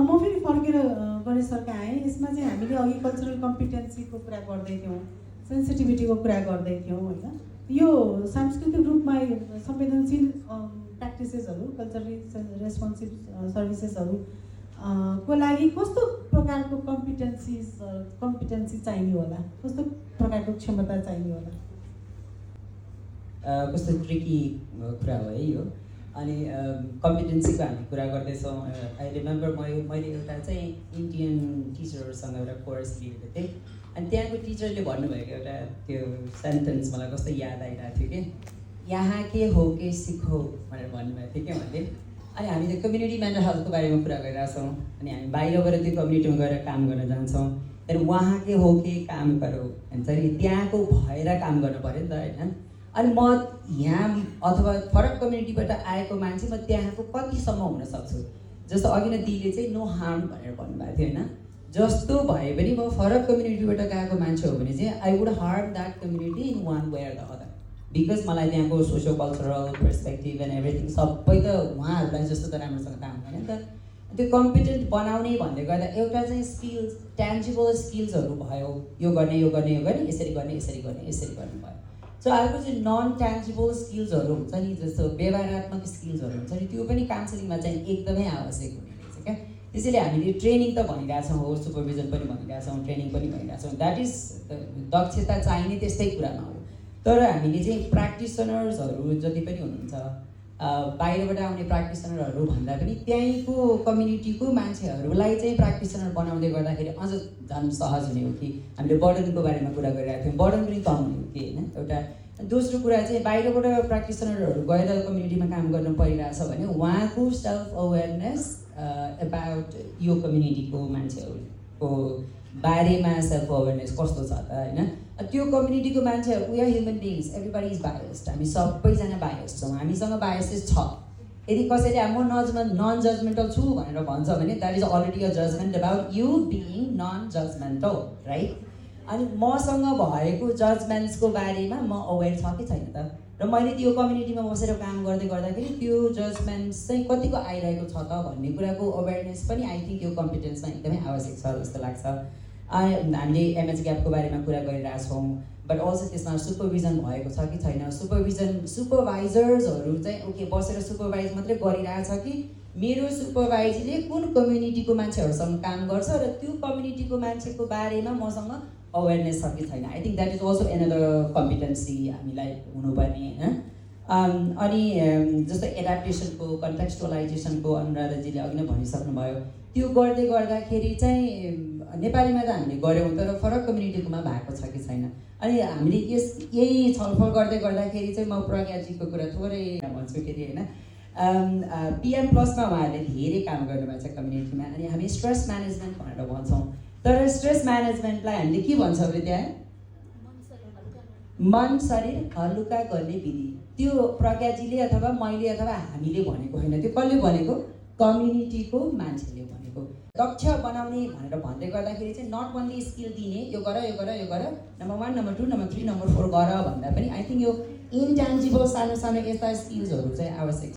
म फेरि फर्केर गणेशसरका आएँ। यसमा चाहिँ हामीले अघि कल्चरल कम्पिटेन्सीको कुरा गर्दै थियौँ, सेन्सिटिभिटीको कुरा गर्दै थियौँ होइन। यो सांस्कृतिक रूपमा संवेदनशील प्र्याक्टिसेसहरू, कल्चरली रेस्पोन्सिभ सर्भिसेसहरू को लागि कस्तो प्रकारको कम्पिटेन्सी चाहिने होला, कस्तो प्रकारको क्षमता चाहिने होला? कस्तो ट्रिकी कुरा हो है यो। अनि कम्पिटेन्सीको हामी कुरा गर्दैछौँ। आई रिमेम्बर मैले एउटा चाहिँ इन्डियन टिचरहरूसँग एउटा कोर्स लिएको थिएँ। अनि त्यहाँको टिचरले भन्नुभएको एउटा त्यो सेन्टेन्स मलाई कस्तो याद आइरहेको थियो कि यहाँ के हो के सिखो भनेर भन्नुभएको थियो क्या उहाँले। अनि हामी त्यो कम्युनिटी मेन्टल हेल्थको बारेमा कुरा गरिरहेछौँ। अनि हामी बाहिरबाट त्यो कम्युनिटीमा गएर काम गर्न जान्छौँ। त्यहाँदेखि वहाँ के हो के काम गरौँ भन्छ नि, त्यहाँको भएर काम गर्नु पऱ्यो नि त होइन। अनि म यहाँ अथवा फरक कम्युनिटीबाट आएको मान्छे म त्यहाँको कतिसम्म हुन सक्छु। जस्तो अघि नै दिदीले चाहिँ नो हार्म भनेर भन्नुभएको थियो होइन। जस्तो भए पनि म फरक कम्युनिटीबाट गएको मान्छे हो भने चाहिँ I would harm that community in one way or the other, because मलाई त्यहाँको socio cultural perspective and everything सबै त उहाँहरूलाई जस्तो त राम्रोसँग थाहा हुँदैन नि त। त्यो कम्पिटेन्ट बनाउने भन्दै गर्दा एउटा चाहिँ स्किल्स, ट्यान्जिबल स्किल्सहरू भयो, यो गर्ने यो गर्ने यो गर्ने, यसरी गर्ने यसरी गर्ने यसरी गर्ने भयो। सो अर्को चाहिँ नन ट्यान्जिबल स्किल्सहरू हुन्छ नि, जस्तो व्यवहारात्मक स्किल्सहरू हुन्छ नि, त्यो पनि काउन्सिलिङमा चाहिँ एकदमै आवश्यक हुने रहेछ क्या। त्यसैले हामीले ट्रेनिङ त भनिरहेछौँ, हो सुपरभिजन पनि भनिरहेछौँ, ट्रेनिङ पनि भनिरहेछौँ, द्याट इज दक्षता चाहिने त्यस्तै कुरामा हो। तर हामीले चाहिँ प्र्याक्टिसनर्सहरू जति पनि हुनुहुन्छ, बाहिरबाट आउने प्र्याक्टिसनरहरू भन्दा पनि त्यहीँको कम्युनिटीको मान्छेहरूलाई चाहिँ प्र्याक्टिसनर बनाउँदै गर्दाखेरि अझ झन् सहज हुने हो कि हामीले बर्डनको बारेमा कुरा गरिरहेको थियौँ, बर्डन पनि कम हुने हो कि होइन एउटा। दोस्रो कुरा चाहिँ बाहिरबाट प्र्याक्टिसनरहरू गएर कम्युनिटीमा काम गर्नु परिरहेछ भने उहाँको सेल्फ अवेरनेस एबाउट यो कम्युनिटीको मान्छेहरूको बारेमा सेल्फ अवेरनेस कस्तो छ त होइन। त्यो कम्युनिटीको मान्छेहरू we are human beings, everybody is biased, हामी सबैजना बायस्ड छौँ, हामीसँग बायसेस छ। यदि कसैले म नन जजमेन्टल छु भनेर भन्छ भने that is already a judgement about you being non judgemental, right. अनि मसँग भएको जजमेन्ट्सको बारेमा म अवेर छ कि छैन त, र मैले त्यो कम्युनिटीमा बसेर काम गर्दै गर्दाखेरि त्यो जजमेन्ट्स चाहिँ कतिको आइरहेको छ त भन्ने कुराको अवेरनेस पनि आई थिङ्क यो कम्पिटेन्समा एकदमै आवश्यक छ जस्तो लाग्छ। हामीले एमएच ग्यापको बारेमा कुरा गरिरहेछौँ, बट अल्सो त्यसमा सुपरभिजन भएको छ कि छैन, सुपरभाइजर्सहरू चाहिँ ओके बसेर सुपरभाइज मात्रै गरिरहेछ कि मेरो सुपरभाइजरले कुन कम्युनिटीको मान्छेहरूसँग काम गर्छ र त्यो कम्युनिटीको मान्छेको बारेमा मसँग अवेरनेस छ कि छैन। I think that is also another competency हामीलाई हुनुपर्ने होइन। अनि जस्तो एडाप्टेसनको कन्टेक्स्चुअलाइजेसनको अनुराधाजीले अघि नै भनिसक्नुभयो, त्यो गर्दै गर्दाखेरि चाहिँ नेपालीमा त हामीले गऱ्यौँ तर फरक कम्युनिटीकोमा भएको छ कि छैन। अनि हामीले यही छलफल गर्दै गर्दाखेरि चाहिँ म प्रज्ञाजीको कुरा थोरै भन्छु फेरि होइन। PM प्लसमा उहाँहरूले धेरै काम गर्नुभएको छ कम्युनिटीमा। अनि हामी स्ट्रेस म्यानेजमेन्ट भनेर भन्छौँ, तर स्ट्रेस म्यानेजमेन्टलाई हामीले के भन्छौँ अरे त्यहाँ मन शरीर हलुका गर्ने विधि। त्यो प्रज्ञाजीले अथवा मैले अथवा हामीले भनेको होइन, त्यो कसले भनेको, कम्युनिटीको मान्छेले भनेको। दक्ष बनाउने भनेर भन्दै गर्दाखेरि चाहिँ नट ओन्ली स्किल दिने, यो गर यो गर यो गर, नम्बर 1 नम्बर 2 नम्बर 3 नम्बर 4 गर भन्दा पनि आई थिङ्क यो इन्ट्यान्जिबल सानो सानो यस्ता स्किल्सहरू चाहिँ आवश्यक छ।